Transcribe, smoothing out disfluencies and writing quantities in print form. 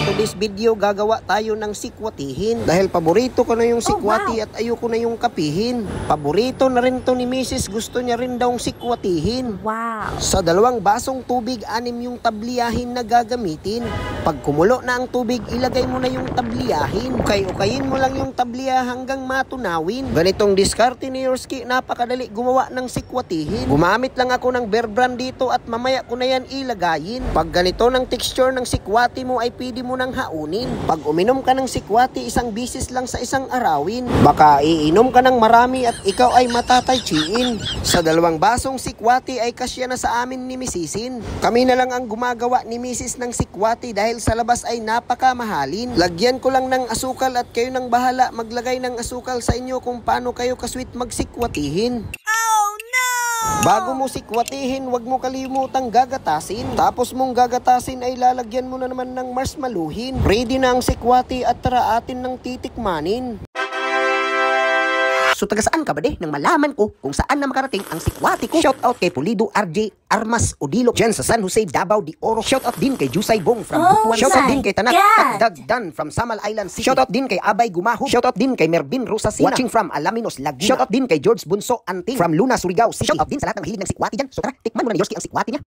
today's video, gagawa tayo ng sikwatihin. Dahil paborito ko na yung sikwati at ayoko na yung kapihin. Paborito na rin to ni Mrs. Gusto niya rin daw sikwatihin. Wow! Sa 2 basong tubig, 6 yung tabliyahin na gagamitin. Pag kumulo na ang tubig, ilagay mo na yung tabliyahin. Ukay-ukayin mo lang yung tabliya hanggang matunawin. Ganitong diskarte ni Yorski, napakadali gumawa ng sikwatihin. Gumamit lang ako ng Bear Brand dito at mamaya ko na yan ilagayin. Pag ganito ng texture ng sikwati mo ay pwede mo nang haunin. Pag uminom ka ng sikwati isang bisis lang sa isang arawin, baka iinom ka ng marami at ikaw ay matataychiin. Sa 2 basong sikwati ay kasya na sa amin ni Misisin. Kami na lang ang gumagawa ni Mrs. ng sikwati dahil sa labas ay napakamahalin. Lagyan ko lang ng asukal at kayo nang bahala maglagay ng asukal sa inyo kung paano kayo kasweet magsikwatihin. Bago mo sikwatihin, wag mo kalimutang gagatasin. Tapos mong gagatasin ay lalagyan mo na naman ng marshmallowin. Ready na ang sikwati at tara atin ng titikmanin. So taga saan ka ba nang malaman ko kung saan na makarating ang sikwati ko? Shout out kay Pulido RJ Armas Odilo dyan sa San Jose, Davao de Oro. Shout out din kay Jusay Bong from Butuan. Shout out din kay Tanak at Dagdan from Samal Island City. Shout out din kay Abay Gumaho. Shout out din kay Mervin Rosasina watching from Alaminos, Laguna. Shout out din kay George Bunso Anting from Luna, Surigao City. Shout out din sa lahat ng hilig ng sikwati dyan. So tara, tikman mo na ni Yorski ang sikwati niya.